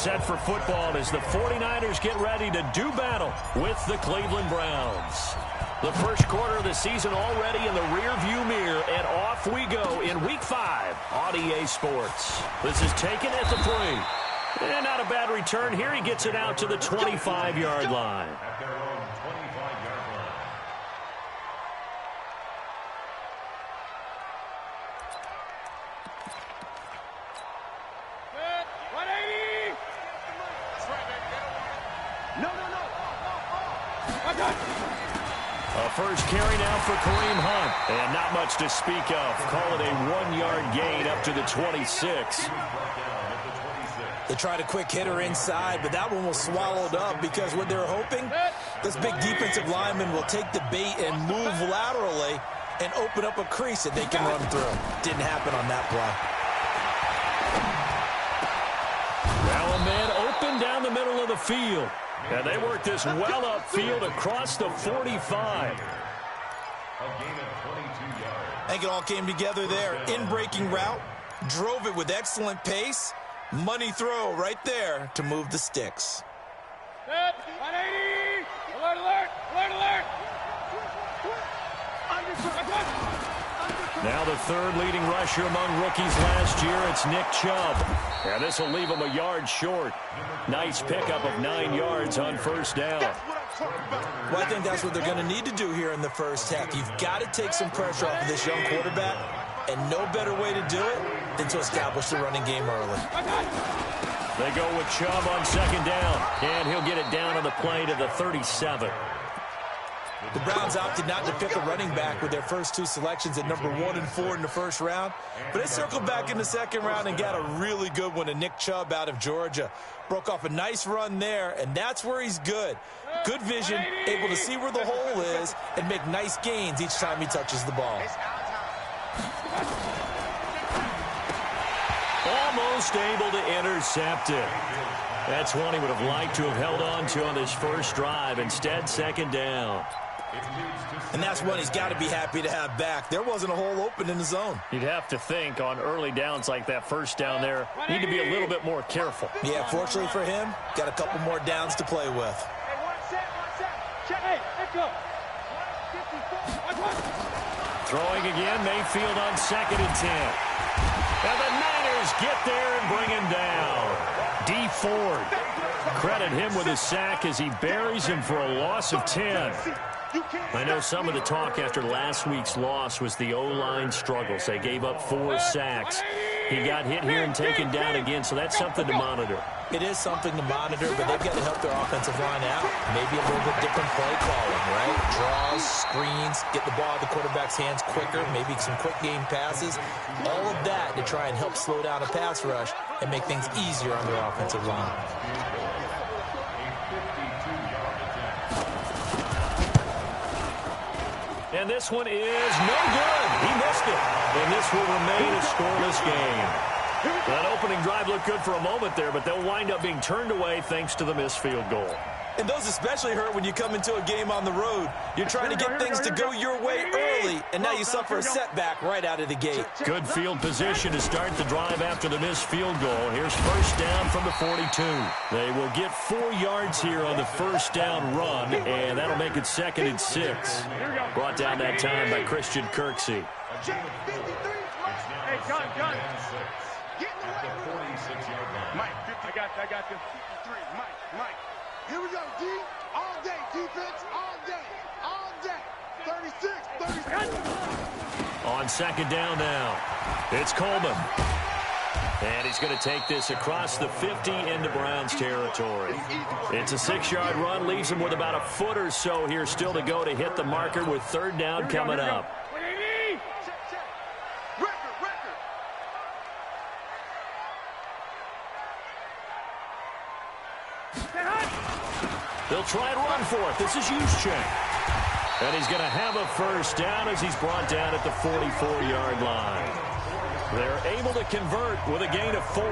set for football as the 49ers get ready to do battle with the Cleveland Browns. The first quarter of the season already in the rearview mirror, and off we go in Week 5 on EA Sports. This is taken at the 3. And not a bad return here. He gets it out to the 25-yard line. At their own 25-yard line. A first carry now for Kareem Hunt. And not much to speak of. Call it a 1-yard gain up to the 26. They tried a quick hitter inside, but that one was swallowed up because what they're hoping, this big defensive lineman will take the bait and move laterally and open up a crease that they can run through. Didn't happen on that play. Now a man open down the middle of the field. And they work this well upfield across the 45. I think it all came together there. In-breaking route, drove it with excellent pace. Money throw right there to move the sticks. 180! Alert, alert! Alert, alert! Now the third leading rusher among rookies last year, it's Nick Chubb. And this will leave him a yard short. Nice pickup of 9 yards on first down. Well, I think that's what they're going to need to do here in the first half. You've got to take some pressure off of this young quarterback, and no better way to do it than to establish the running game early. They go with Chubb on second down, and he'll get it down on the play to the 37. The Browns opted not to pick a running back with their first 2 selections at number 1 and 4 in the first round. But they circled back in the second round and got a really good one to Nick Chubb out of Georgia. Broke off a nice run there, and that's where he's good. Good vision, able to see where the hole is and make nice gains each time he touches the ball. Almost able to intercept it. That's one he would have liked to have held on to on this first drive. Instead, second down. And that's one he's got to be happy to have back. There wasn't a hole open in the zone. You'd have to think on early downs like that first down there, need to be a little bit more careful. Yeah, fortunately for him, got a couple more downs to play with. Hey, one set. Check, hey, let's go. 154. Throwing again, Mayfield on second and 10. And the Niners get there and bring him down. D. Ford. Credit him with a sack as he buries him for a loss of 10. I know some of the talk after last week's loss was the O-line struggles. They gave up 4 sacks. He got hit here and taken down again, so that's something to monitor. It is something to monitor, but they've got to help their offensive line out. Maybe a little bit different play calling, right? Draws, screens, get the ball out of the quarterback's hands quicker, maybe some quick game passes. All of that to try and help slow down a pass rush and make things easier on their offensive line. And this one is no good. He missed it. And this will remain a scoreless game. That opening drive looked good for a moment there, but they'll wind up being turned away thanks to the missed field goal. And those especially hurt when you come into a game on the road. You're trying to get things to go your way early, and now you suffer a setback right out of the gate. Good field position to start the drive after the missed field goal. Here's first down from the 42. They will get 4 yards here on the first down run, and that'll make it second and 6. Brought down that time by Christian Kirksey. Hey, gun. Mike, I got you. 53, Mike. Here we go, D. All day, defense, all day. 36. On second down now, it's Coleman. And he's going to take this across the 50 into Browns territory. It's a 6-yard run, leaves him with about a foot or so here still to go to hit the marker with third down coming up. They'll try and run for it. This is Juszczyk. And he's going to have a first down as he's brought down at the 44-yard line. They're able to convert with a gain of 4.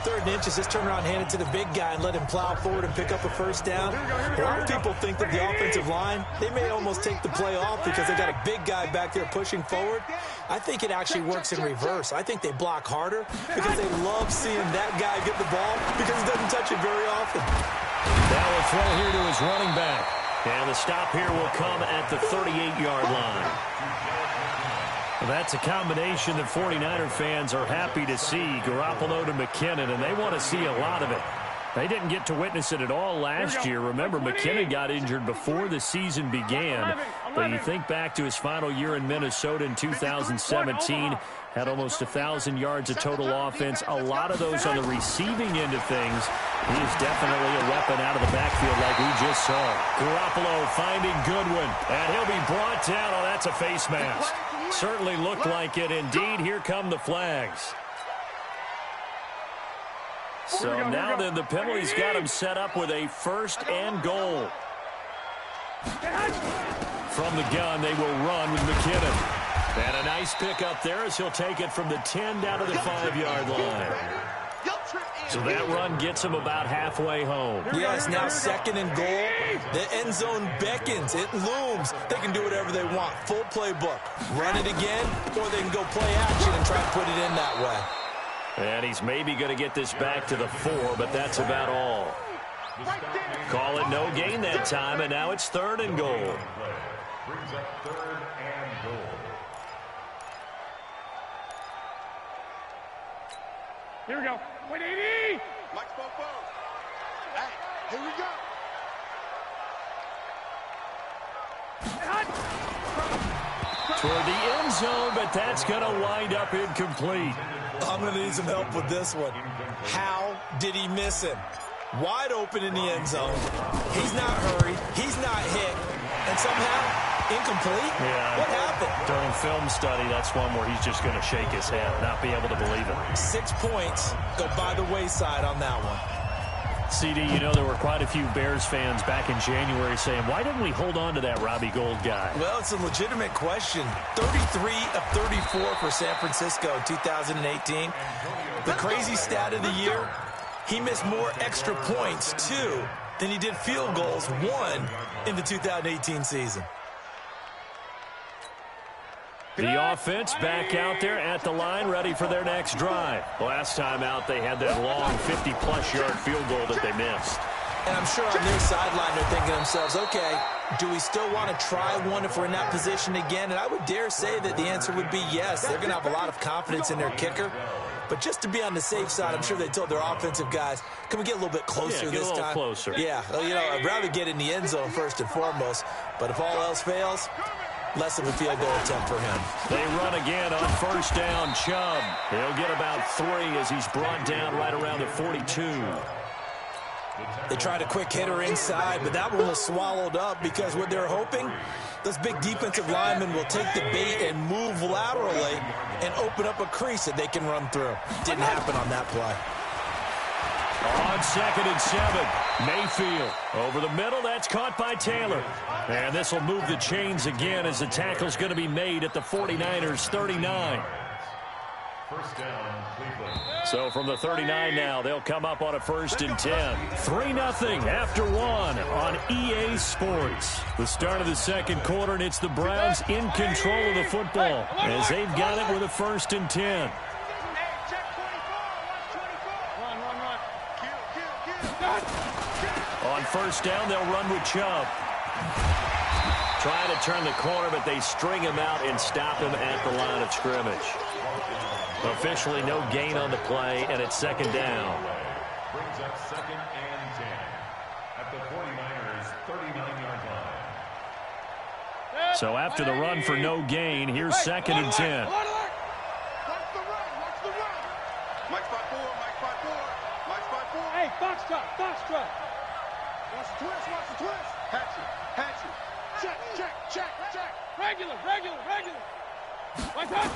3rd and inches, just turn around, hand it to the big guy, and let him plow forward and pick up a first down. A lot of people think that the offensive line, they may almost take the play off because they got a big guy back there pushing forward. I think it actually works in reverse. I think they block harder because they love seeing that guy get the ball because he doesn't touch it very often. Now a throw here to his running back. And the stop here will come at the 38-yard line. Well, that's a combination that 49er fans are happy to see, Garoppolo to McKinnon, and they want to see a lot of it. They didn't get to witness it at all last year. Remember, McKinnon got injured before the season began. But you think back to his final year in Minnesota in 2017, had almost 1,000 yards of total offense, a lot of those on the receiving end of things. He is definitely a weapon out of the backfield like we just saw. Garoppolo finding Goodwin, and he'll be brought down. Oh, that's a face mask. Certainly looked like it. Indeed, here come the flags. So now then, the penalty's got him set up with a 1st and goal. From the gun, they will run with McKinnon. And a nice pick up there as he'll take it from the 10 down to the 5-yard line. So that run gets him about halfway home. Yes, now 2nd and goal. The end zone beckons. It looms. They can do whatever they want. Full playbook. Run it again, or they can go play action and try to put it in that way. And he's maybe going to get this back to the 4, but that's about all. Call it no gain that time, and now it's 3rd and goal. Brings up 3rd and goal. Here we go. 180. Mike's Bobo. Hey, here we go. Toward the end zone, but that's going to wind up incomplete. I'm going to need some help with this one. How did he miss him? Wide open in the end zone. He's not hurried. He's not hit. And somehow, incomplete? Yeah. What happened? During film study, that's one where he's just going to shake his head, not be able to believe it. 6 points go by the wayside on that one. CD, you know there were quite a few Bears fans back in January saying, why didn't we hold on to that Robbie Gould guy? Well, it's a legitimate question. 33 of 34 for San Francisco in 2018. The crazy stat of the year, he missed more extra points, 2, than he did field goals, 1, in the 2018 season. The offense back out there at the line, ready for their next drive. Last time out, they had that long 50-plus yard field goal that they missed. And I'm sure on their sideline they're thinking to themselves, okay, do we still want to try one if we're in that position again? And I would dare say that the answer would be yes. They're going to have a lot of confidence in their kicker. But just to be on the safe side, I'm sure they told their offensive guys, can we get a little bit closer this time? Get a little closer. Yeah, well, you know, I'd rather get in the end zone first and foremost. But if all else fails, less of a field goal attempt for him. They run again on 1st down, Chubb. He'll get about 3 as he's brought down right around the 42. They tried a quick hitter inside, but that one was swallowed up because what they're hoping, those big defensive linemen will take the bait and move laterally and open up a crease that they can run through. Didn't happen on that play. On 2nd and 7, Mayfield over the middle. That's caught by Taylor. And this will move the chains again as the tackle's going to be made at the 49ers' 39. 1st down, Cleveland. So from the 39 now, they'll come up on a 1st and 10. 3-0 after 1 on EA Sports. The start of the 2nd quarter, and it's the Browns in control of the football as they've got it with a 1st and 10. On 1st down, they'll run with Chubb. Trying to turn the corner, but they string him out and stop him at the line of scrimmage. Officially no gain on the play, and it's 2nd down. Brings up 2nd and 10 at the 49ers' 39-yard line. So after the run for no gain, here's 2nd and 10. Watch the run. Watch the run. Mike's by 4. Mike's by 4. Mike's by 4. Hey, box truck, box truck. Watch the twist. Watch the twist. Hatchet. Hatchet. Check, check, check, check. Regular. Like that.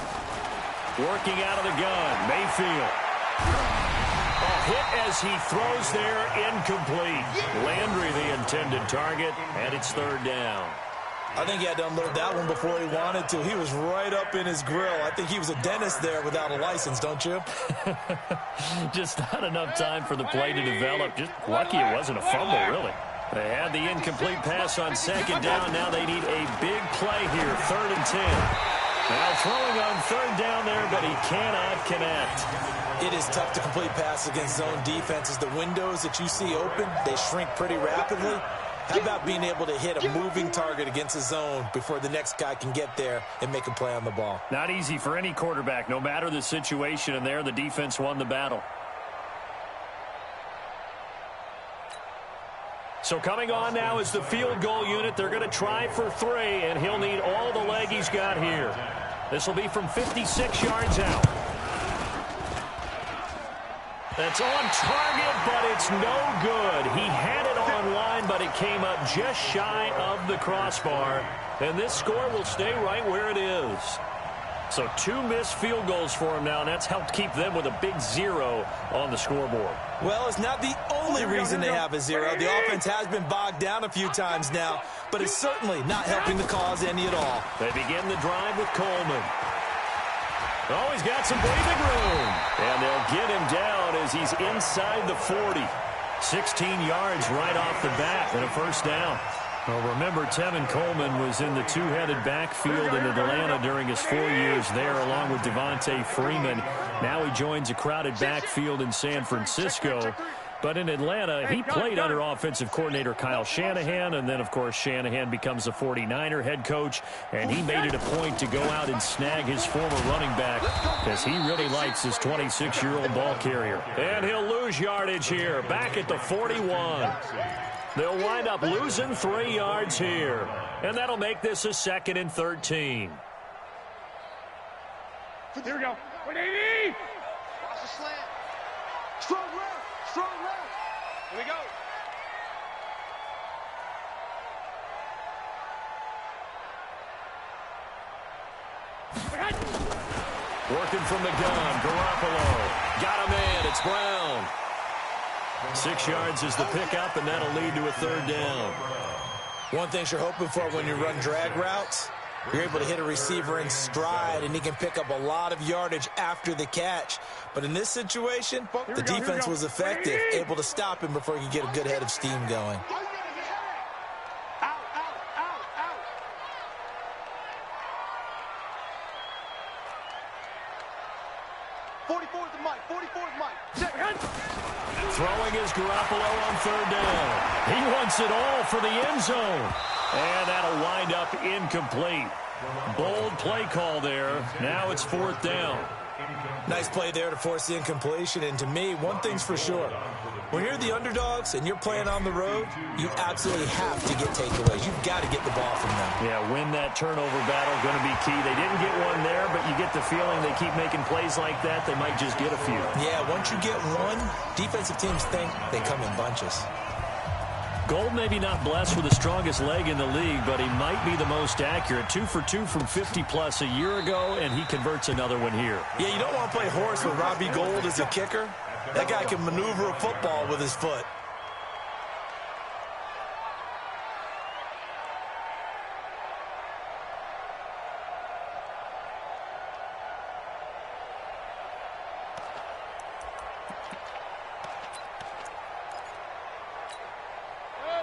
Working out of the gun, Mayfield. A hit as he throws there, incomplete. Landry the intended target, and it's 3rd down. I think he had to unload that one before he wanted to. He was right up in his grill. I think he was a dentist there without a license, don't you? Just not enough time for the play to develop. Just lucky it wasn't a fumble, really. They had the incomplete pass on 2nd down. Now they need a big play here, 3rd and 10. Now throwing on third down there, but he cannot connect. It is tough to complete passes against zone defenses. The windows that you see open, they shrink pretty rapidly. How about being able to hit a moving target against a zone before the next guy can get there and make a play on the ball? Not easy for any quarterback, no matter the situation, and there the defense won the battle. So coming on now is the field goal unit. They're going to try for 3, and he'll need all the leg he's got here. This will be from 56 yards out. That's on target, but it's no good. He had it on line, but it came up just shy of the crossbar. And this score will stay right where it is. So 2 missed field goals for him now, and that's helped keep them with a big 0 on the scoreboard. Well, it's not the only reason they have a 0. The offense has been bogged down a few times now, but it's certainly not helping the cause any at all. They begin the drive with Coleman. Oh, he's got some breathing room. And they'll get him down as he's inside the 40. 16 yards right off the bat and a first down. Well, remember, Tevin Coleman was in the two-headed backfield in Atlanta during his 4 years there, along with Devontae Freeman. Now he joins a crowded backfield in San Francisco. But in Atlanta, he played under offensive coordinator Kyle Shanahan, and then, of course, Shanahan becomes a 49er head coach, and he made it a point to go out and snag his former running back because he really likes his 26-year-old ball carrier. And he'll lose yardage here, back at the 41. They'll wind up losing 3 yards here, and that'll make this a 2nd and 13. Here we go. 180. Watch the slant. Strong left. Strong left. Here we go. Working from the gun, Garoppolo. Got him in. It's Brown. 6 yards is the pickup, and that'll lead to a 3rd down. One thing you're hoping for when you run drag routes, you're able to hit a receiver in stride, and he can pick up a lot of yardage after the catch. But in this situation, the defense was effective, able to stop him before he could get a good head of steam going. Out, out, out, out. '44 is the mic. 44 is Mike. Throwing is Garoppolo on 3rd down. He wants it all for the end zone. And that'll wind up incomplete. Bold play call there. Now it's 4th down. Nice play there to force the incompletion. And to me, one thing's for sure. When you're the underdogs and you're playing on the road, you absolutely have to get takeaways. You've got to get the ball from them. Yeah, win that turnover battle, going to be key. They didn't get one there, but you get the feeling they keep making plays like that, they might just get a few. Yeah, once you get one, defensive teams think they come in bunches. Gold maybe not blessed with the strongest leg in the league, but he might be the most accurate. 2 for 2 from 50-plus a year ago, and he converts another one here. Yeah, you don't want to play horse with Robbie Gould as a kicker. That guy can maneuver a football with his foot.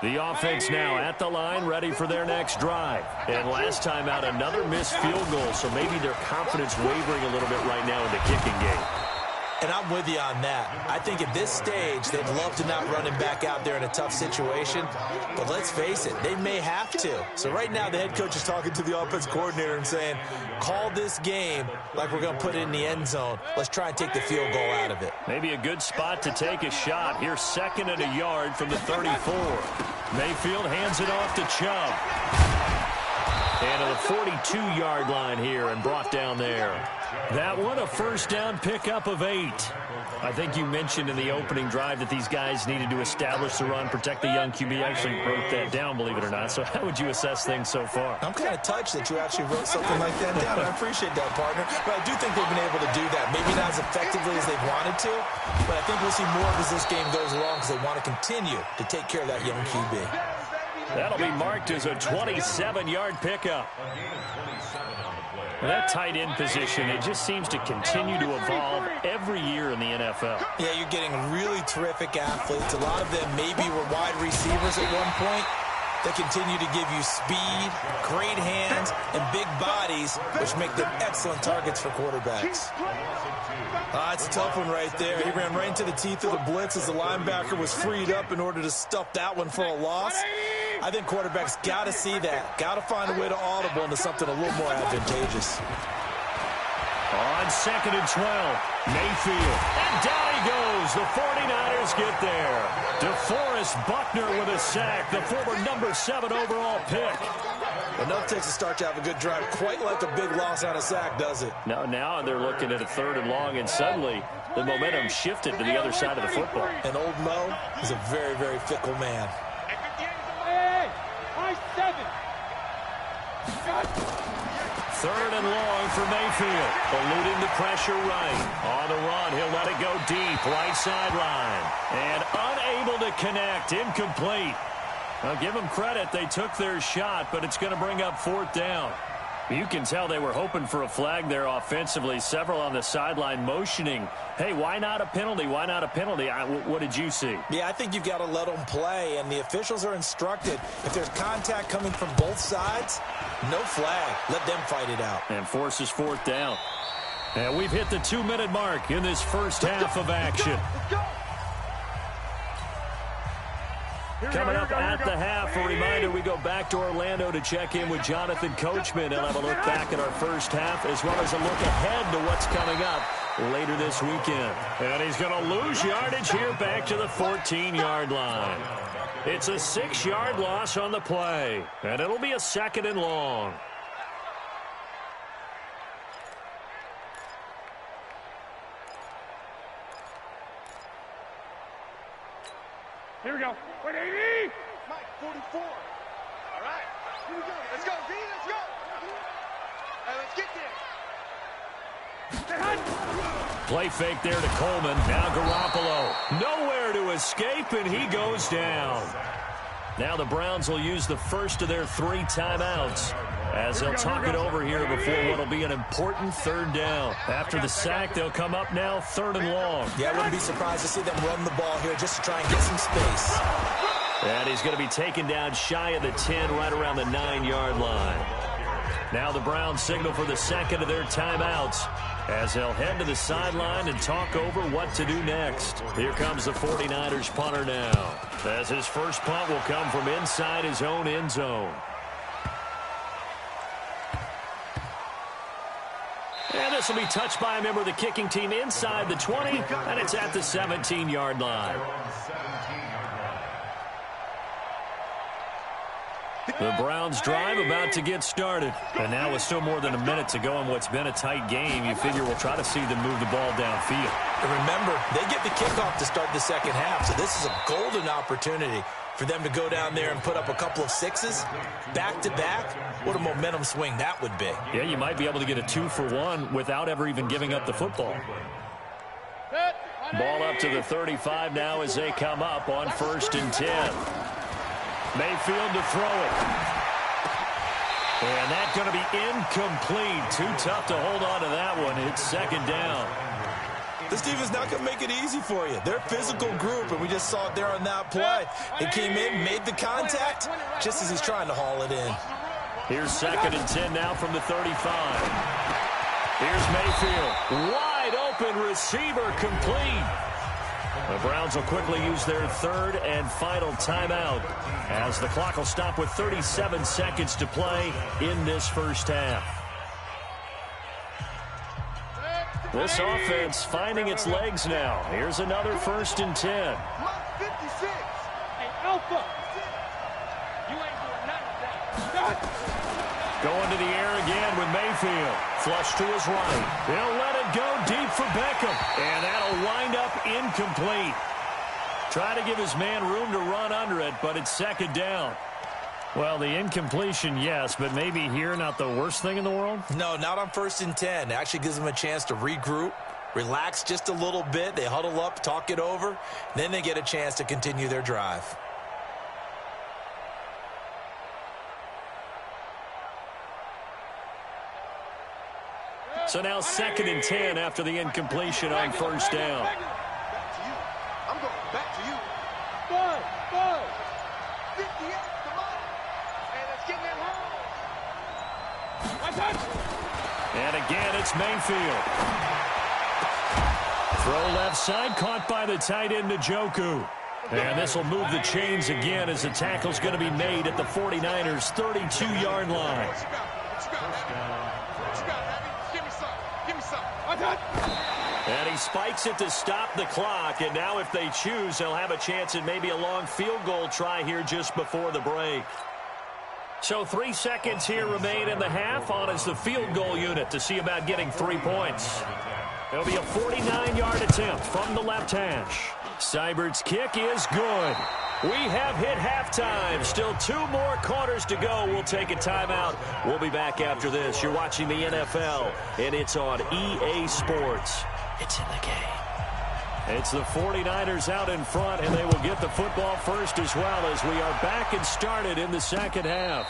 The offense now at the line, ready for their next drive. And last time out, another missed field goal, so maybe their confidence wavering a little bit right now in the kicking game. And I'm with you on that. I think at this stage, they'd love to not run him back out there in a tough situation. But let's face it, they may have to. So right now, the head coach is talking to the offense coordinator and saying, call this game like we're going to put it in the end zone. Let's try and take the field goal out of it. Maybe a good spot to take a shot. Here's 2nd and a yard from the 34. Mayfield hands it off to Chubb. And to the 42-yard line here and brought down there. That one a first down pickup of 8. I think you mentioned in the opening drive that these guys needed to establish the run, protect the young QB. I actually wrote that down, believe it or not. So how would you assess things so far? I'm kind of touched that you actually wrote something like that down. I appreciate that, partner. But I do think they've been able to do that. Maybe not as effectively as they wanted to, but I think we'll see more of as this game goes along because they want to continue to take care of that young QB. That'll be marked as a 27-yard pickup. That tight end position, it just seems to continue to evolve every year in the NFL. Yeah, you're getting really terrific athletes. A lot of them maybe were wide receivers at one point. They continue to give you speed, great hands, and big bodies, which make them excellent targets for quarterbacks. It's a tough one right there. He ran right into the teeth of the blitz as the linebacker was freed up in order to stuff that one for a loss. I think quarterbacks got to see that. Got to find a way to audible into something a little more advantageous. On 2nd and 12, Mayfield. And down he goes. The 49ers get there. DeForest Buckner with a sack, the former number 7 overall pick. Enough takes a start to have a good drive. Quite like a big loss on a sack, does it? Now they're looking at a 3rd and long, and suddenly the momentum shifted to the other side of the football. And old Mo is a very, very fickle man. Hey, high 7. 3rd and long for Mayfield. Eluding the pressure right. On the run, he'll let it go deep. Right sideline. And unable to connect. Incomplete. Now, give them credit. They took their shot, but it's going to bring up 4th down. You can tell they were hoping for a flag there offensively. Several on the sideline motioning. Hey, why not a penalty? Why not a penalty? What did you see? Yeah, I think you've got to let them play, and the officials are instructed. If there's contact coming from both sides, no flag. Let them fight it out. And forces 4th down. And we've hit the 2-minute mark in this first half of action. Coming up at the half, a reminder, we go back to Orlando to check in with Jonathan Coachman and have a look back at our first half as well as a look ahead to what's coming up later this weekend. And he's going to lose yardage here back to the 14-yard line. It's a 6-yard loss on the play, and it'll be a 2nd and long. Here we go. 180. Mike, 44. All right. Here we go. Let's go, V. Let's go. All right, let's get there. Play fake there to Coleman. Now Garoppolo. Nowhere to escape, and he goes down. Now the Browns will use the first of their 3 timeouts as they'll talk it over here before what will be an important 3rd down. After the sack, they'll come up now 3rd and long. Yeah, I wouldn't be surprised to see them run the ball here just to try and get some space. And he's going to be taken down shy of the 10, right around the 9-yard line. Now the Browns signal for the 2nd of their timeouts as they'll head to the sideline and talk over what to do next. Here comes the 49ers punter now, as his first punt will come from inside his own end zone. And this will be touched by a member of the kicking team inside the 20, and it's at the 17-yard line. The Browns drive about to get started. And now with still more than a minute to go in what's been a tight game, you figure we'll try to see them move the ball downfield. And remember, they get the kickoff to start the 2nd half, so this is a golden opportunity for them to go down there and put up a couple of 6s back-to-back. What a momentum swing that would be. Yeah, you might be able to get a 2-for-1 without ever even giving up the football. Ball up to the 35 now as they come up on 1st and 10. Mayfield to throw it. And that's going to be incomplete. Too tough to hold on to that one. It's 2nd down. This team is not going to make it easy for you. They're a physical group, and we just saw it there on that play. He came in, made the contact, just as he's trying to haul it in. Here's 2nd and 10 now from the 35. Here's Mayfield. Wide open receiver, complete. The Browns will quickly use their 3rd and final timeout as the clock will stop with 37 seconds to play in this first half. This offense finding its legs now. Here's another 1st and 10. 56. Hey, Alpha. You ain't doing nothing. Going to the air again with Mayfield. Flush to his right. He'll let it go deep for Beckham. And that'll wind up incomplete. Try to give his man room to run under it, but it's 2nd down. Well, the incompletion, yes, but maybe here not the worst thing in the world? No, not on 1st and 10. It actually gives them a chance to regroup, relax just a little bit. They huddle up, talk it over. Then they get a chance to continue their drive. So now 2nd and 10 after the incompletion on 1st down. Back to you. I'm going back to you. 58, come on. And again, it's Mayfield. Throw left side, caught by the tight end, Njoku. And this will move the chains again as the tackle's going to be made at the 49ers' 32-yard line. And he spikes it to stop the clock. And now if they choose, they'll have a chance at maybe a long field goal try here just before the break. So 3 seconds here remain in the half. On is the field goal unit to see about getting 3 points. It'll be a 49-yard attempt from the left hash. Seibert's kick is good. We have hit halftime. Still 2 more quarters to go. We'll take a timeout. We'll be back after this. You're watching the NFL, and it's on EA Sports. It's in the game. It's the 49ers out in front, and they will get the football first as well as we are back and started in the second half.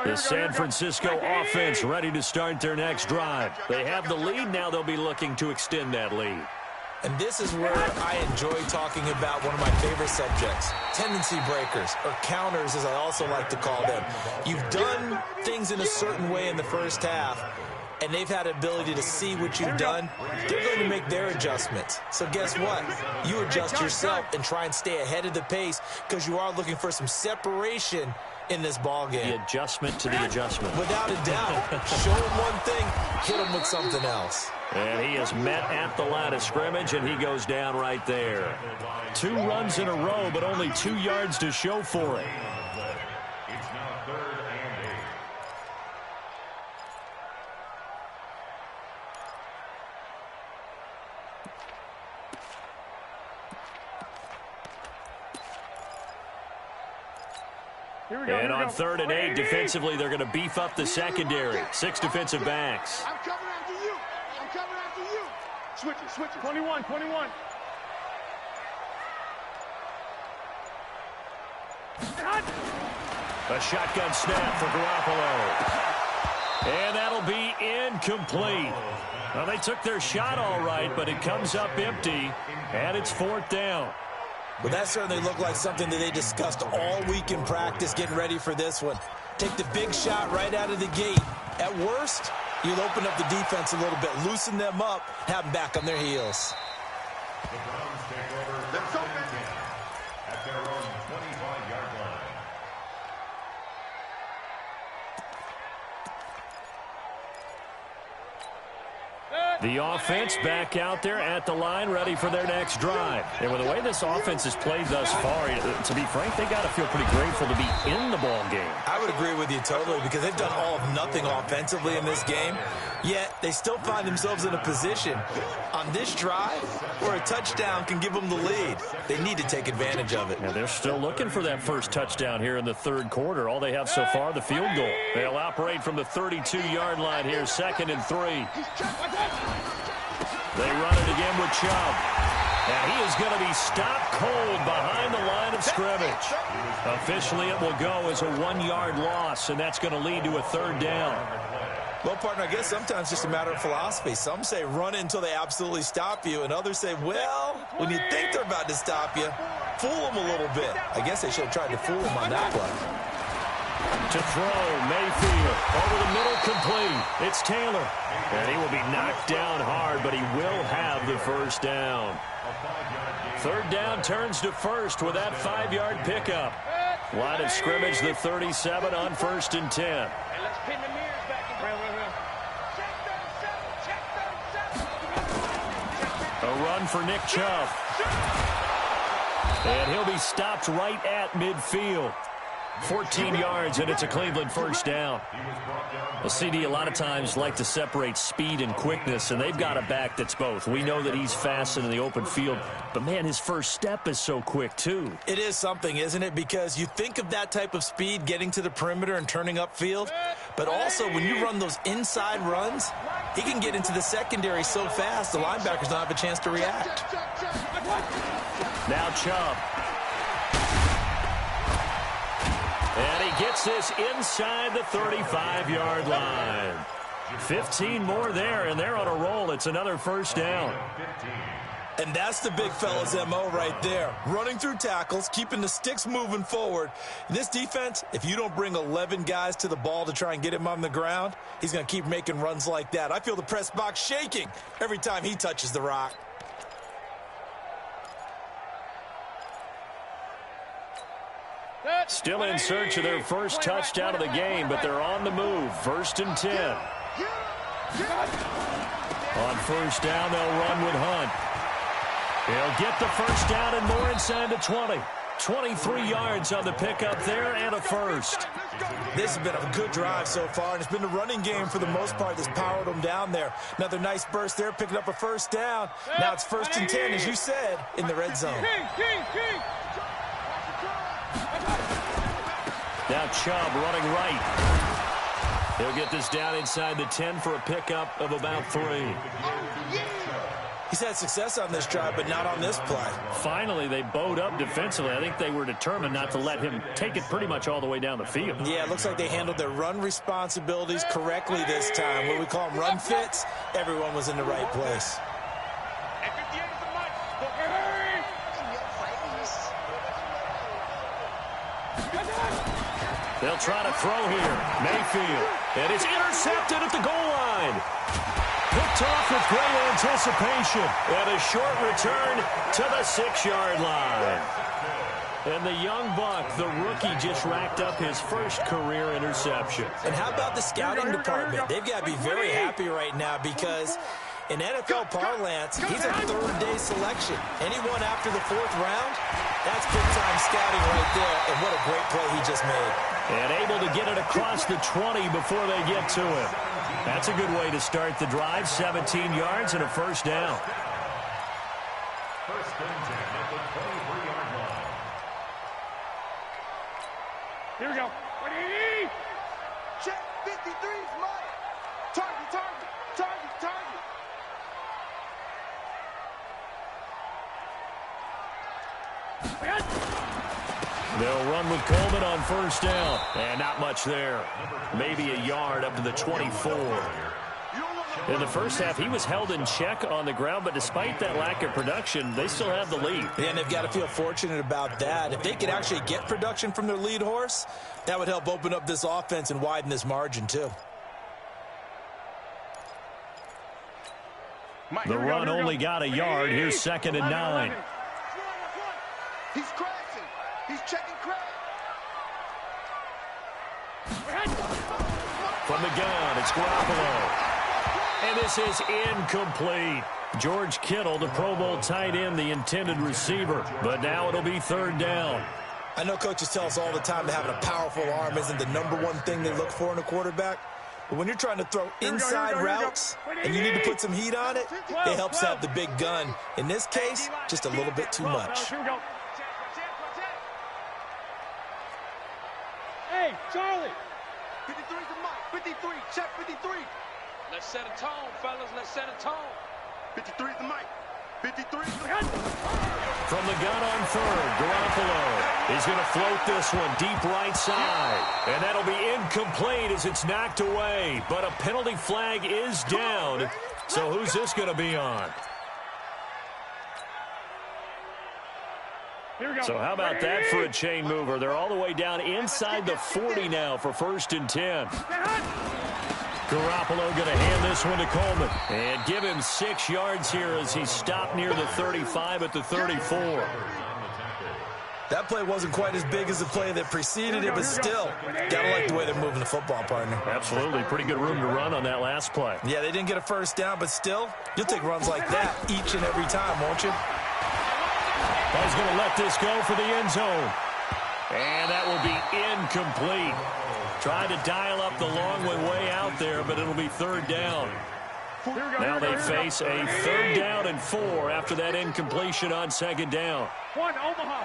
The San Francisco offense ready to start their next drive. They have the lead. Now they'll be looking to extend that lead. And this is where I enjoy talking about one of my favorite subjects, tendency breakers, or counters as I also like to call them. You've done things in a certain way in the first half, and they've had the ability to see what you've done. They're going to make their adjustments. So guess what? You adjust yourself and try and stay ahead of the pace because you are looking for some separation in this ball game. The adjustment to the adjustment. Without a doubt. Show him one thing, hit him with something else. And he is met at the line of scrimmage, and he goes down right there. 2 runs in a row, but only 2 yards to show for it. It's now 3rd and 8. And on 3rd and 8, defensively, they're going to beef up the secondary. 6 defensive backs. I'm coming after you. I'm coming after you. Switch it. 21. A shotgun snap for Garoppolo. And that'll be incomplete. Well, they took their shot all right, but it comes up empty, and it's 4th down. Well, that certainly looked like something that they discussed all week in practice getting ready for this one. Take the big shot right out of the gate. At worst, you'll open up the defense a little bit, loosen them up, have them back on their heels. The Browns take over 3rd and 10 at their own 25-yard line. The offense back out there at the line, ready for their next drive. And with the way this offense has played thus far, to be frank, they got to feel pretty grateful to be in the ball game. I would agree with you totally because they've done all of nothing offensively in this game, yet they still find themselves in a position on this drive where a touchdown can give them the lead. They need to take advantage of it. And they're still looking for that first touchdown here in the 3rd quarter. All they have so far, the field goal. They'll operate from the 32-yard line here, 2nd and 3. They run it again with Chubb. And he is going to be stopped cold behind the line of scrimmage. Officially, it will go as a 1-yard loss, and that's going to lead to a 3rd down. Well, partner, I guess sometimes it's just a matter of philosophy. Some say run it until they absolutely stop you, and others say, well, when you think they're about to stop you, fool them a little bit. I guess they should have tried to fool them on that one. To throw, Mayfield over the middle, complete. It's Taylor. And he will be knocked down hard, but he will have the first down. 3rd down turns to 1st with that 5-yard pickup. Line of scrimmage, the 37 on 1st and 10. Hey, let's pin the mirrors back in. A run for Nick Chubb. And he'll be stopped right at midfield. 14 yards, and it's a Cleveland first down. Well, CD, a lot of times like to separate speed and quickness, and they've got a back that's both. We know that he's fast in the open field, but, man, his first step is so quick, too. It is something, isn't it? Because you think of that type of speed getting to the perimeter and turning upfield, but also when you run those inside runs, he can get into the secondary so fast the linebackers don't have a chance to react. Now Chubb. And he gets this inside the 35-yard line. 15 more there, and they're on a roll. It's another first down. And that's the big fella's MO right there. Running through tackles, keeping the sticks moving forward. In this defense, if you don't bring 11 guys to the ball to try and get him on the ground, he's going to keep making runs like that. I feel the press box shaking every time he touches the rock. Still in search of their first touchdown of the game, but they're on the move. 1st and 10. On 1st down, they'll run with Hunt. He'll get the 1st down and more inside the 20. 23 yards on the pickup there and a 1st. This has been a good drive so far, and it's been the running game for the most part that's powered them down there. Another nice burst there, picking up a 1st down. Now it's 1st and 10, as you said, in the red zone. Now Chubb running right. He'll get this down inside the 10 for a pickup of about 3. He's had success on this drive, but not on this play. Finally, they bowed up defensively. I think they were determined not to let him take it pretty much all the way down the field. Yeah, it looks like they handled their run responsibilities correctly this time. What we call them run fits, everyone was in the right place. They'll try to throw here. Mayfield. And it's intercepted at the goal line. Picked off with great anticipation. And a short return to the 6-yard line. And the young buck, the rookie, just racked up his first career interception. And how about the scouting department? They've got to be very happy right now because in NFL parlance, he's a third-day selection. Anyone after the 4th round, that's big-time scouting right there. And what a great play he just made. And able to get it across the 20 before they get to him. That's a good way to start the drive. 17 yards and a 1st down. 1st and 10 at the 23-yard line. Here we go. Ready? Check 53's Mike. Target, target, target, target. They'll run with Coleman on 1st down. And not much there. Maybe a yard up to the 24. In the first half, he was held in check on the ground, but despite that lack of production, they still have the lead. Yeah, and they've got to feel fortunate about that. If they could actually get production from their lead horse, that would help open up this offense and widen this margin, too. The run only got a yard. Here's 2nd and 9. He's crashing. He's checking crash. From the gun, it's Garoppolo. And this is incomplete. George Kittle, the Pro Bowl tight end, the intended receiver. But now it'll be 3rd down. I know coaches tell us all the time that having a powerful arm isn't the #1 thing they look for in a quarterback. But when you're trying to throw inside routes and you need to put some heat on it, it helps to have the big gun. In this case, just a little bit too much. Hey, Charlie. 53's the Mike. 53. Check 53. Let's set a tone, fellas. Let's set a tone. 53's the Mike. 53. From the gun on 3rd, Garoppolo. He's going to float this one deep right side. And that'll be incomplete as it's knocked away. But a penalty flag is down. So who's this going to be on? So how about that for a chain mover? They're all the way down inside the 40 now for 1st and 10. Garoppolo going to hand this one to Coleman. And give him 6 yards here as he stopped near the 35 at the 34. That play wasn't quite as big as the play that preceded it, but still, gotta like the way they're moving the football, partner. Absolutely. Pretty good room to run on that last play. Yeah, they didn't get a 1st down, but still, you'll take runs like that each and every time, won't you? He's going to let this go for the end zone. And that will be incomplete. Tried to dial up the long way out there, but it'll be 3rd down. Now they face a 3rd down and 4 after that incompletion on 2nd down. One, Omaha.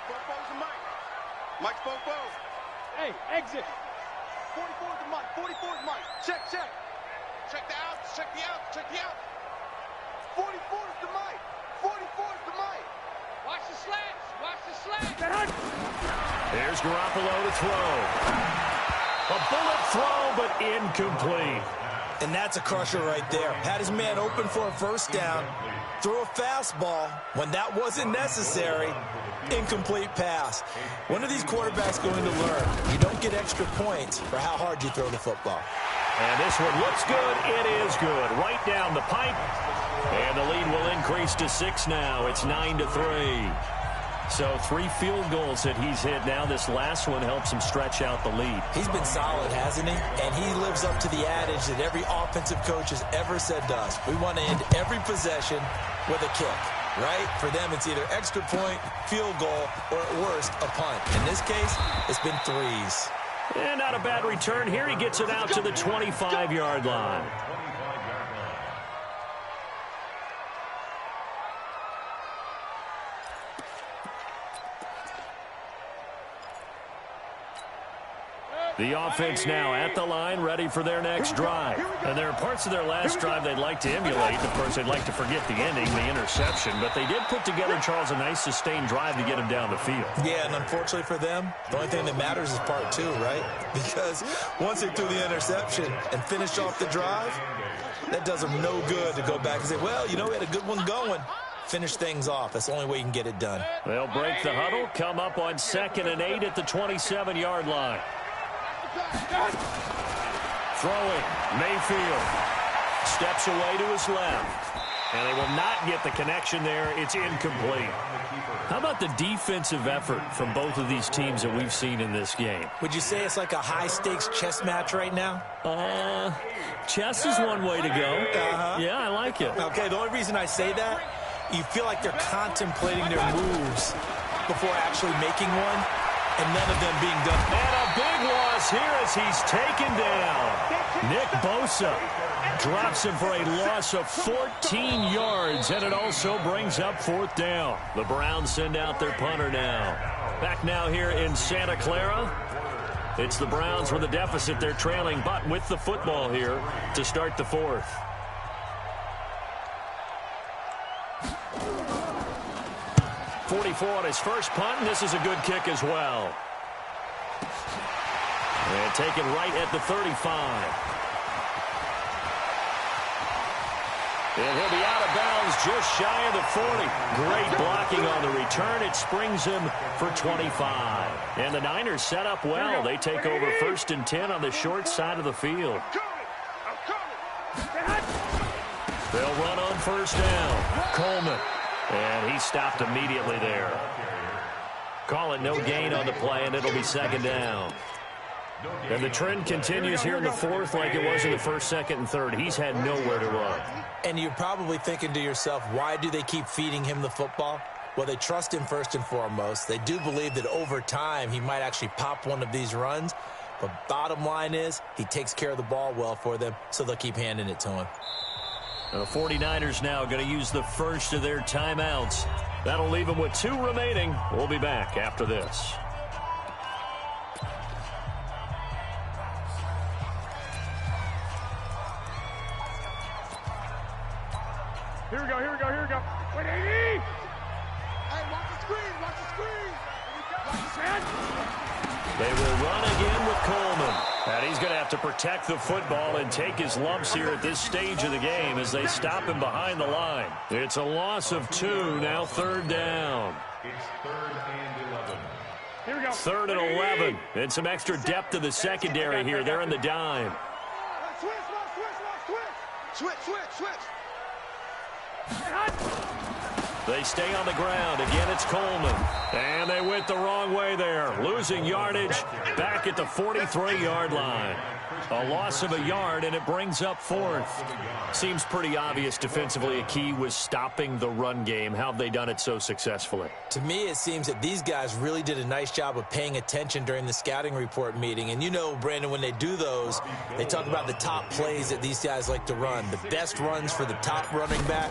Fofo's the Mike. Mike's Fofo. Hey, exit. 44's the Mike. 44's Mike. Check, check. Check the outs. Check the outs. Check the outs. 44's the Mike. 44's the Mike. Watch the slants. Watch the slants. Here's Garoppolo to throw. A bullet throw, but incomplete. And that's a crusher right there. Had his man open for a first down, threw a fastball when that wasn't necessary, incomplete pass. When are these quarterbacks going to learn? You don't get extra points for how hard you throw the football. And this one looks good. It is good. Right down the pipe. And the lead will increase to 6 now. It's 9-3. So 3 field goals that he's hit now. This last one helps him stretch out the lead. He's been solid, hasn't he? And he lives up to the adage that every offensive coach has ever said to us. We want to end every possession with a kick, right? For them, it's either extra point, field goal, or at worst, a punt. In this case, it's been 3s. And not a bad return here. He gets it out to the 25-yard line. The offense now at the line, ready for their next drive. And there are parts of their last drive they'd like to emulate. Of course, they'd like to forget the ending, the interception. But they did put together, Charles, a nice sustained drive to get him down the field. Yeah, and unfortunately for them, the only thing that matters is part 2, right? Because once they threw the interception and finished off the drive, that does them no good to go back and say, well, you know, we had a good one going. Finish things off. That's the only way you can get it done. They'll break the huddle, come up on 2nd and 8 at the 27-yard line. Throwing, Mayfield steps away to his left, and they will not get the connection there. It's incomplete. How about the defensive effort from both of these teams that we've seen in this game? Would you say it's like a high-stakes chess match right now? Chess is one way to go. Yeah, I like it. Okay, the only reason I say that, you feel like they're contemplating their moves before actually making one, and none of them being done. And a big loss here as he's taken down. Nick Bosa drops him for a loss of 14 yards, and it also brings up 4th down. The Browns send out their punter now. Back now here in Santa Clara. It's the Browns with a deficit. They're trailing, but with the football here to start the 4th. On his first punt, and this is a good kick as well. And taken right at the 35. And he'll be out of bounds just shy of the 40. Great blocking on the return. It springs him for 25. And the Niners set up well. They take over 1st and 10 on the short side of the field. They'll run on 1st down. Coleman. And he stopped immediately there. Call it no gain on the play, and it'll be 2nd down. And the trend continues here in the 4th like it was in the 1st, 2nd, and 3rd. He's had nowhere to run. And you're probably thinking to yourself, why do they keep feeding him the football? Well, they trust him first and foremost. They do believe that over time he might actually pop one of these runs. But bottom line is he takes care of the ball well for them, so they'll keep handing it to him. The 49ers now going to use the first of their timeouts. That'll leave them with 2 remaining. We'll be back after this. Here we go. Wait, AD! Hey, watch the screen, watch the screen. Watch his head. They will run again with Coleman. And he's going to have to protect the football and take his lumps here at this stage of the game as they stop him behind the line. It's a loss of 2, now 3rd down. It's 3rd and 11. Here we go. 3rd and 11. And some extra depth to the secondary here. They're in the dime. Switch. They stay on the ground. Again, it's Coleman. And they went the wrong way there. Losing yardage back at the 43-yard line. A loss of a yard, and it brings up 4th. Seems pretty obvious defensively a key was stopping the run game. How have they done it so successfully? To me, it seems that these guys really did a nice job of paying attention during the scouting report meeting. And you know, Brandon, when they do those, they talk about the top plays that these guys like to run. The best runs for the top running back,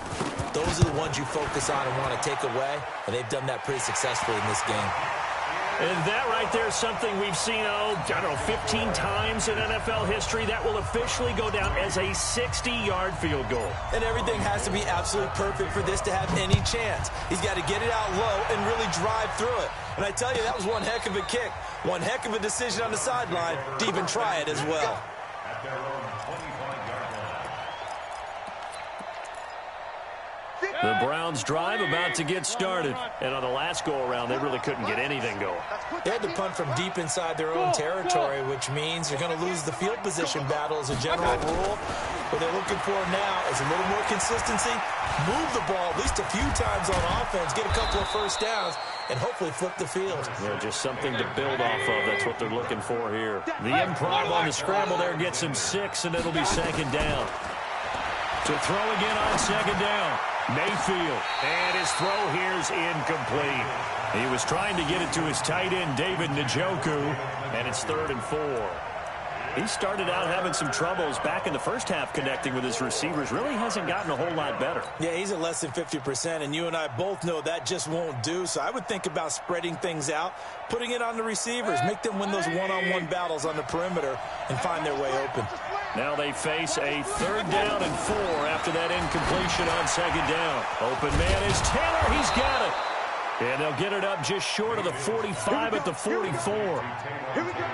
those are the ones you focus on and want to take away. And they've done that pretty successfully in this game. And that right there is something we've seen, 15 times in NFL history. That will officially go down as a 60-yard field goal. And everything has to be absolutely perfect for this to have any chance. He's got to get it out low and really drive through it. And I tell you, that was one heck of a kick. One heck of a decision on the sideline to even try it as well. At their own 25-yard line. The Browns drive about to get started. And on the last go-around, they really couldn't get anything going. They had to punt from deep inside their own territory, which means you're going to lose the field position battle as a general rule. What they're looking for now is a little more consistency, move the ball at least a few times on offense, get a couple of first downs, and hopefully flip the field. Yeah, just something to build off of. That's what they're looking for here. The improv on the scramble there gets him 6, and it'll be second down. To throw again on second down. Mayfield, and his throw here's incomplete. He was trying to get it to his tight end, David Njoku, and it's 3rd and 4. He started out having some troubles back in the first half connecting with his receivers. Really hasn't gotten a whole lot better. Yeah, he's at less than 50%, and you and I both know that just won't do. So I would think about spreading things out, putting it on the receivers, make them win those one-on-one battles on the perimeter, and find their way open. Now they face a 3rd down and 4 after that incompletion on second down. Open man is Taylor. He's got it. And they'll get it up just short of the 45 at the 44. Here we go.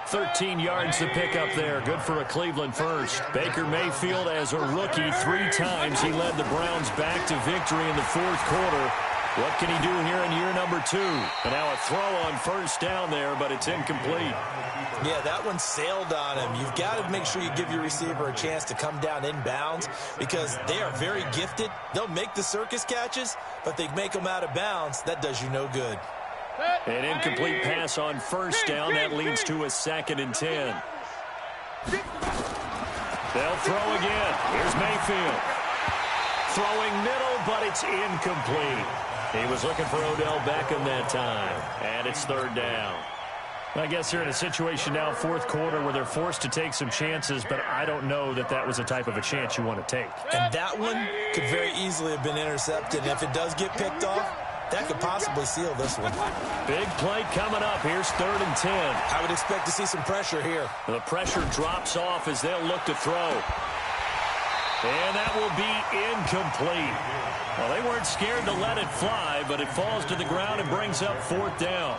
13 yards to pick up there. Good for a Cleveland first. Baker Mayfield, as a rookie, 3 times he led the Browns back to victory in the 4th quarter. What can he do here in year number 2? And now a throw on first down there, but it's incomplete. Yeah, that one sailed on him. You've got to make sure you give your receiver a chance to come down inbounds because they are very gifted. They'll make the circus catches, but they make them out of bounds. That does you no good. An incomplete pass on first down. That leads to a 2nd and 10. They'll throw again. Here's Mayfield. Throwing middle, but it's incomplete. He was looking for Odell Beckham that time. And it's 3rd down. I guess they're in a situation now, 4th quarter, where they're forced to take some chances, but I don't know that that was the type of a chance you want to take. And that one could very easily have been intercepted. And if it does get picked off, that could possibly seal this one. Big play coming up. Here's 3rd and 10. I would expect to see some pressure here. The pressure drops off as they'll look to throw. And that will be incomplete. Well, they weren't scared to let it fly, but it falls to the ground and brings up 4th down.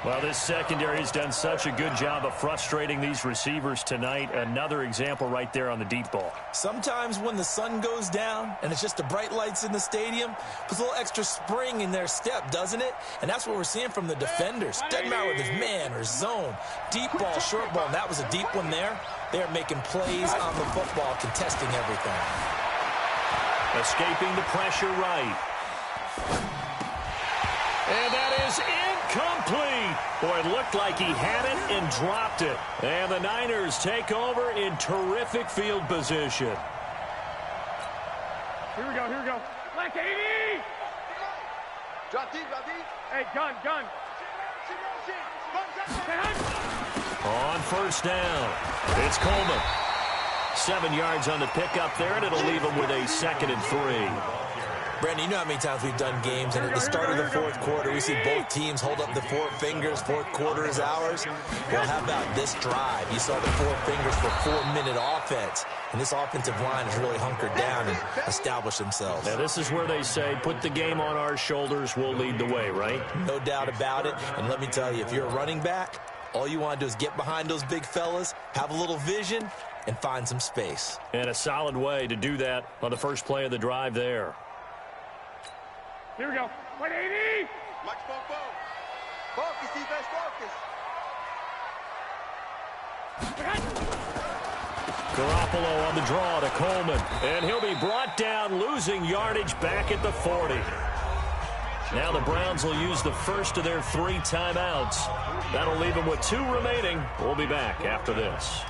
Well, this secondary has done such a good job of frustrating these receivers tonight. Another example right there on the deep ball. Sometimes when the sun goes down and it's just the bright lights in the stadium, puts a little extra spring in their step, doesn't it? And that's what we're seeing from the defenders. Doesn't matter whether it's man or zone, deep ball, short ball. And that was a deep one there. They're making plays on the football, contesting everything. Escaping the pressure right. And that is incomplete. Boy, it looked like he had it and dropped it. And the Niners take over in terrific field position. Here we go, here we go. Black 80! Drop deep, drop deep. Hey, gun. On first down, it's Coleman. 7 yards on the pickup there, and it'll leave him with a 2nd and 3. Brandon, you know how many times we've done games, and at the start of the 4th quarter, we see both teams hold up the 4 fingers, 4th quarter is ours. Well, how about this drive? You saw the 4 fingers for 4-minute offense, and this offensive line has really hunkered down and established themselves. Now, this is where they say, put the game on our shoulders, we'll lead the way, right? No doubt about it, and let me tell you, if you're a running back, all you want to do is get behind those big fellas, have a little vision, and find some space. And a solid way to do that on the first play of the drive there. Here we go. 180! Mike, focus, defense, focus. Garoppolo on the draw to Coleman. And he'll be brought down, losing yardage back at the 40. Now the Browns will use the first of their 3 timeouts. That'll leave them with 2 remaining. We'll be back after this.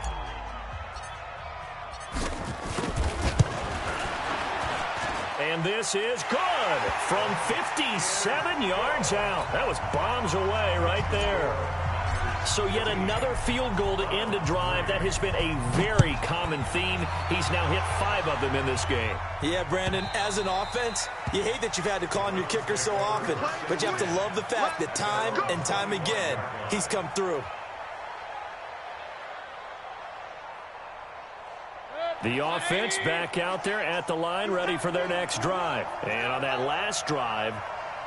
And this is good from 57 yards out. That was bombs away right there. So yet another field goal to end a drive. That has been a very common theme. He's now hit 5 of them in this game. Yeah, Brandon, as an offense, you hate that you've had to call on your kicker so often, but you have to love the fact that time and time again, he's come through. The offense back out there at the line, ready for their next drive. And on that last drive,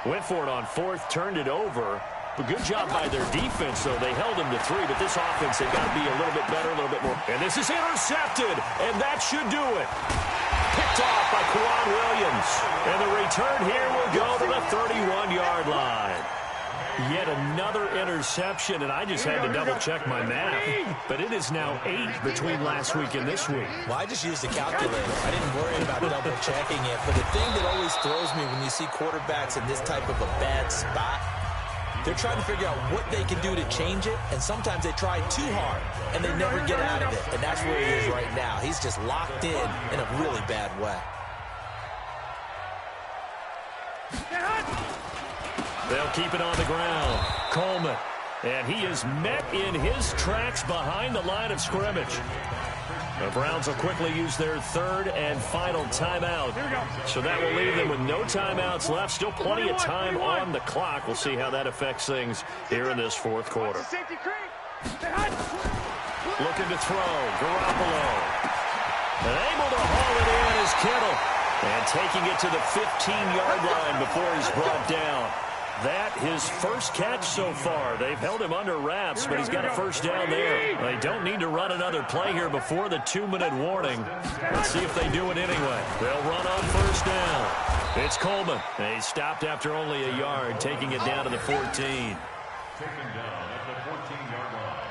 went for it on 4th, turned it over. But good job by their defense, though. They held them to 3, but this offense, they've got to be a little bit better, a little bit more. And this is intercepted, and that should do it. Picked off by Kwan Williams. And the return here will go to the 31-yard line. Yet another interception, and I just had to double-check my math. But it is now 8 between last week and this week. Well, I just used the calculator. I didn't worry about double-checking it. But the thing that always throws me when you see quarterbacks in this type of a bad spot, they're trying to figure out what they can do to change it, and sometimes they try too hard, and they never get out of it. And that's where he is right now. He's just locked in a really bad way. They'll keep it on the ground. Coleman. And he is met in his tracks behind the line of scrimmage. The Browns will quickly use their third and final timeout. So that will leave them with no timeouts left. Still plenty of time on the clock. We'll see how that affects things here in this fourth quarter. Looking to throw. Garoppolo. And able to haul it in is Kittle. And taking it to the 15-yard line before he's brought down. That his first catch so far. They've held him under wraps, but he's got a first down there. They don't need to run another play here before the 2-minute warning. Let's see if they do it anyway. They'll run on first down. It's Coleman. And he stopped after only a yard, taking it down to the 14. Taken down at the 14-yard line.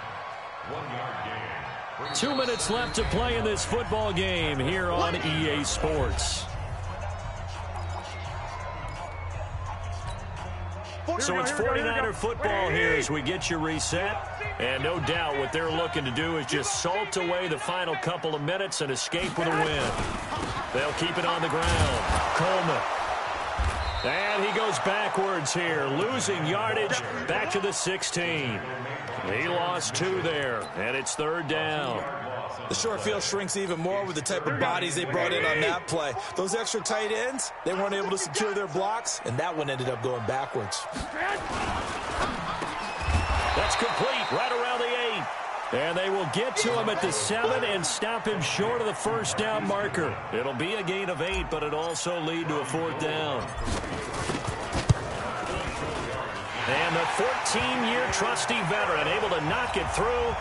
1 yard gain. 2 minutes left to play in this football game here on EA Sports. So it's 49er football here as we get you reset. And no doubt what they're looking to do is just salt away the final couple of minutes and escape with a win. They'll keep it on the ground. Coleman. And he goes backwards here, losing yardage back to the 16. He lost 2 there, and it's third down. The short field shrinks even more with the type of bodies they brought in on that play. Those extra tight ends, they weren't able to secure their blocks, and that one ended up going backwards. That's complete right around the 8. And they will get to him at the 7 and stop him short of the first down marker. It'll be a gain of 8, but it'll also lead to a fourth down. And the 14-year trusty veteran able to knock it through.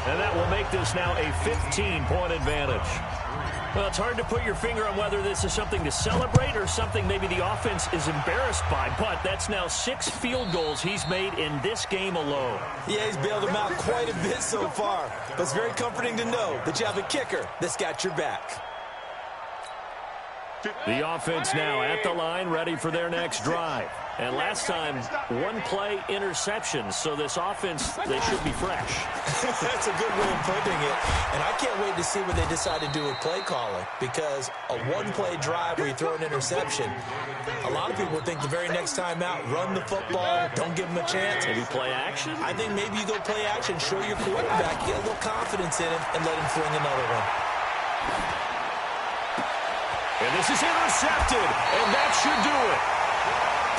And that will make this now a 15-point advantage. Well, it's hard to put your finger on whether this is something to celebrate or something maybe the offense is embarrassed by. But that's now 6 field goals he's made in this game alone. Yeah, he's bailed them out quite a bit so far. But it's very comforting to know that you have a kicker that's got your back. The offense now at the line, ready for their next drive. And last time, 1-play interception. So this offense, they should be fresh. That's a good way of putting it. And I can't wait to see what they decide to do with play calling. Because a 1-play drive where you throw an interception, a lot of people think the very next time out, run the football, don't give them a chance. Maybe play action? I think maybe you go play action, show your quarterback, get a little confidence in him, and let him fling another one. And this is intercepted, and that should do it.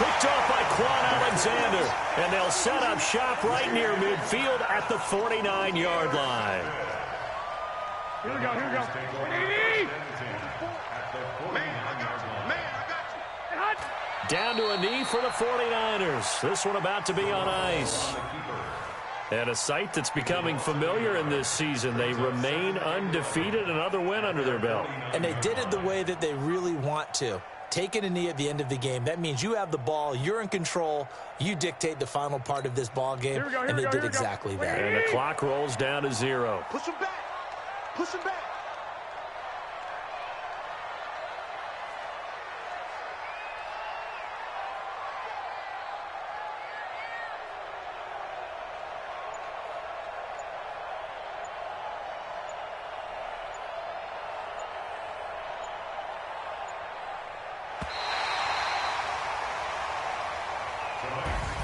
Picked off by Quan Alexander, and they'll set up shop right near midfield at the 49-yard line. Here we go, here we go. Down to a knee for the 49ers. This one about to be on ice. And a sight that's becoming familiar in this season. They remain undefeated, another win under their belt. And they did it the way that they really want to. Taking a knee at the end of the game, that means you have the ball, you're in control, you dictate the final part of this ball game, and they did exactly that. And the clock rolls down to 0. Push him back. Push him back.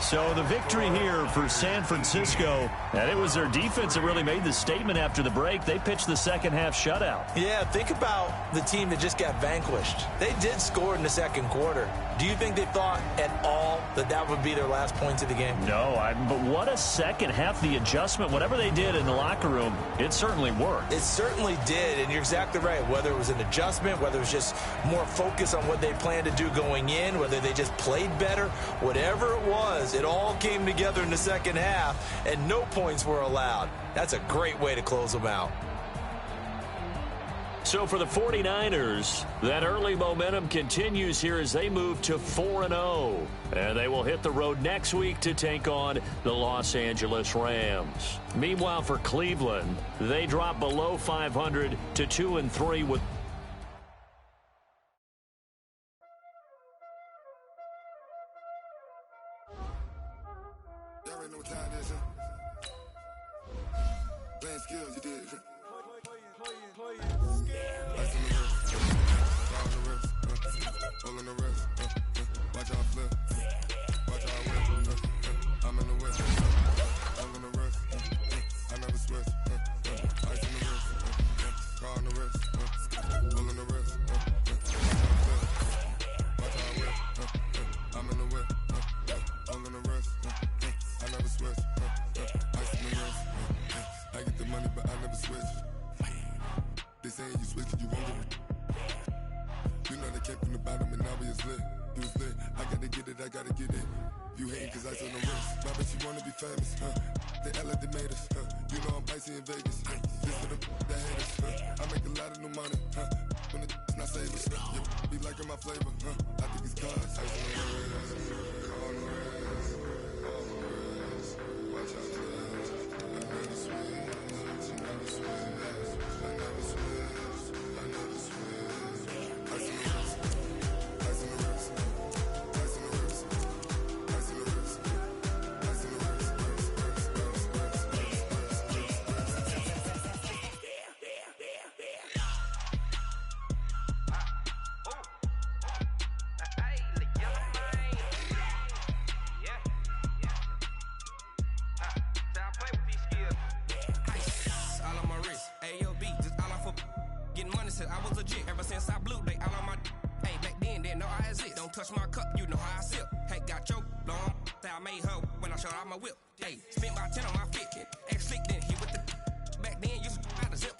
So the victory here for San Francisco, and it was their defense that really made the statement after the break. They pitched the second half shutout. Yeah, think about the team that just got vanquished. They did score in the second quarter. Do you think they thought at all that that would be their last points of the game? No, but what a second half. The adjustment, whatever they did in the locker room, it certainly worked. It certainly did, and you're exactly right. Whether it was an adjustment, whether it was just more focus on what they planned to do going in, whether they just played better, whatever it was, it all came together in the second half, and no points were allowed. That's a great way to close them out. So for the 49ers, that early momentum continues here as they move to 4-0. And they will hit the road next week to take on the Los Angeles Rams. Meanwhile, for Cleveland, they drop below 500 to 2-3 with... Y'all already know what time it is, playing skills, you did. Ice on the wrist, fly on the wrist, roll on the wrist, watch out flip, watch out whip, I'm in the whip, I'm on the wrist, I never switch, ice on the wrist, car on the wrist, roll on the wrist, watch out whip, I'm in the whip, all on the wrist, I never switch, ice on the wrist, I get the money but I never switch. They saying you switching, you won't get it. You know they came from the bottom and now we is lit. You was lit, I gotta get it, I gotta get it. You hating cause I on the wrist. My bitch, you wanna be famous, They act like they made us, You know I'm icy in Vegas, This for the that hate us, I make a lot of new money, When the not save us, You be liking my flavor, I think it's cause ice on the wrist, on the wrist, on the wrist. Watch out, I never switch, I never switch. I was legit ever since I blew they all on my hey back then didn't know I exist. Don't touch my cup, you know how I sip. Hey, got your long that I made her when I showed out my whip. Hey, spent about 10 on my fit. Ex-slick then he with the back then used to out of zip.